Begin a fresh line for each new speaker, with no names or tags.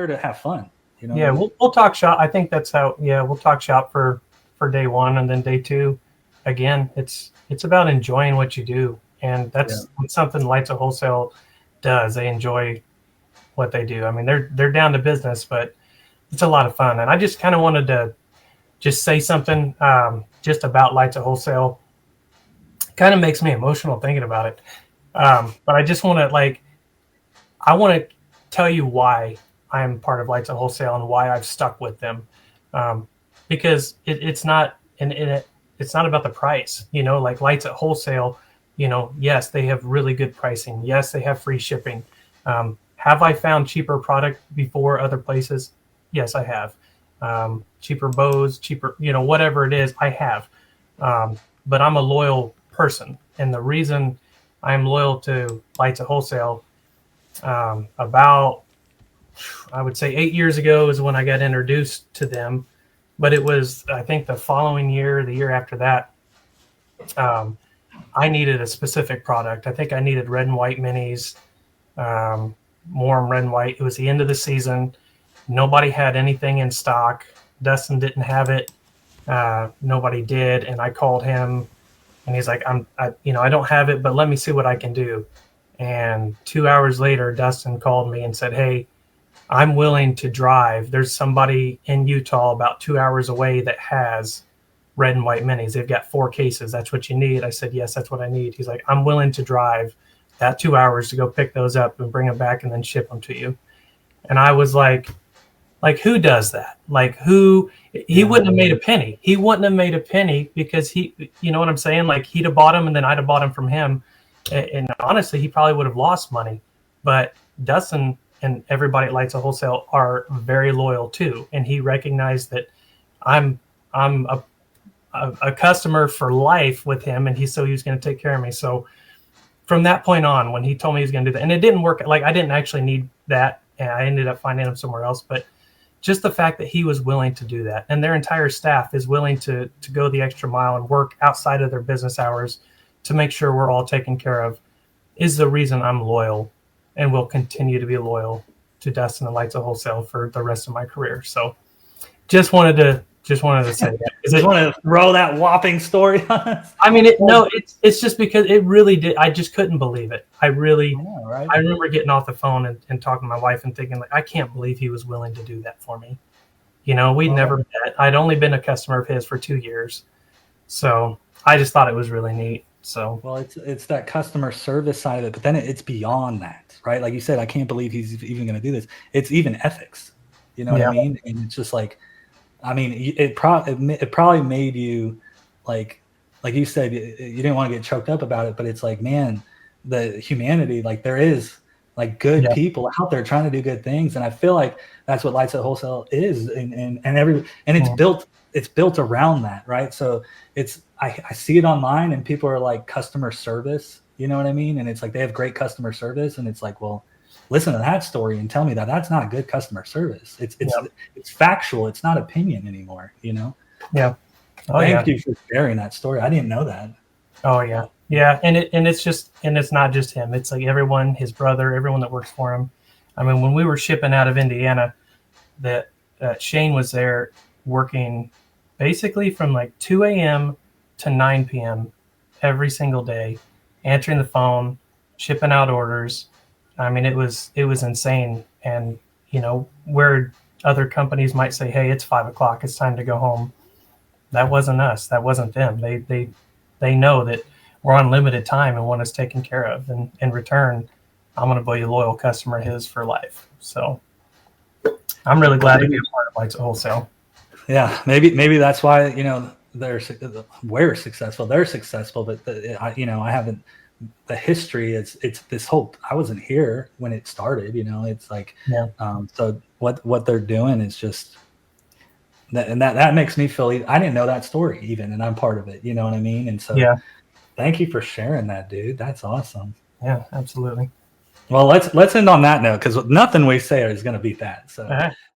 there to have fun. You know what
Yeah,
I mean?
we'll talk shop. I think that's how. Yeah, we'll talk shop for day one, and then day two. Again, it's about enjoying what you do, and
Yeah.
that's something Lights of Wholesale does. They enjoy what they do. I mean, they're down to business, but it's a lot of fun. And I just kind of wanted to just say something just about Lights of Wholesale. Kind of makes me emotional thinking about it. But I just want to I want to tell you why I am part of Lights of Wholesale and why I've stuck with them. Because it's not it's not about the price. Like Lights at Wholesale. Yes, they have really good pricing. Yes, they have free shipping. Have I found cheaper product before other places? Yes, I have. Cheaper bows, cheaper, whatever it is, I have. But I'm a loyal person, and the reason I'm loyal to Lights at Wholesale, about I would say 8 years ago is when I got introduced to them, but it was I think the following year, the year after that, um, I needed a specific product. I think I needed red and white minis, um, warm red and white. It was the end of the season. Nobody had anything in stock. Dustin didn't have it. Nobody did, and I called him, and he's like, I don't have it, but let me see what I can do." And 2 hours later, Dustin called me and said, "Hey, I'm willing to drive. There's somebody in Utah about 2 hours away that has red and white minis. They've got 4 cases. That's what you need." I said, "Yes, that's what I need." He's like, "I'm willing to drive that 2 hours to go pick those up and bring them back and then ship them to you." And I was like, who does that? Like, who? He wouldn't have made a penny. He wouldn't have made a penny because you know what I'm saying? Like, he'd have bought them and then I'd have bought them from him. And honestly, he probably would have lost money. But Dustin and everybody at Lights of Wholesale are very loyal too. And he recognized that I'm a customer for life with him, and he was going to take care of me. So from that point on, when he told me he was going to do that, and it didn't work. Like, I didn't actually need that, and I ended up finding him somewhere else. But just the fact that he was willing to do that, and their entire staff is willing to go the extra mile and work outside of their business hours to make sure we're all taken care of, is the reason I'm loyal and will continue to be loyal to Dustin and Lights of Wholesale for the rest of my career. So just wanted to say that.
Just want to throw that whopping story on us.
I mean, it's just because it really did. I just couldn't believe it. I remember getting off the phone and talking to my wife and thinking, like, I can't believe he was willing to do that for me. We'd never met. I'd only been a customer of his for 2 years. So I just thought it was really neat. So,
well, it's that customer service side of it, but then it's beyond that, right? Like you said, I can't believe he's even going to do this. It's even ethics, you know what I mean? And it's just like, I mean, it probably made you like you said, you didn't want to get choked up about it, but it's like, man, the humanity, like there is like good people out there trying to do good things. And I feel like that's what Lights at Wholesale is. And it's built around that. Right. So I see it online and people are like customer service, you know what I mean? And it's like, they have great customer service, and it's like, well, listen to that story and tell me that that's not good customer service. It's factual. It's not opinion anymore, Yeah. Thank you for sharing that story. I didn't know that.
Oh yeah. Yeah. And it's not just him. It's like everyone, his brother, everyone that works for him. I mean, when we were shipping out of Indiana, that Shane was there working basically from like 2 a.m. to 9 p.m. every single day, answering the phone, shipping out orders. I mean, it was insane. And, where other companies might say, "Hey, it's 5 o'clock, it's time to go home." That wasn't us. That wasn't them. They know that we're on limited time and want us taken care of. And in return, I'm going to be a loyal customer of his for life. So I'm really glad to be a part of Lights at Wholesale.
Yeah, maybe that's why, we're successful. They're successful, but I haven't. The history it's this whole. I wasn't here when it started. It's like, so what they're doing is just that, and that makes me feel. I didn't know that story even, and I'm part of it. You know what I mean? And so, thank you for sharing that, dude. That's awesome.
Yeah, absolutely.
Well, let's end on that note, because nothing we say is going to beat that. So.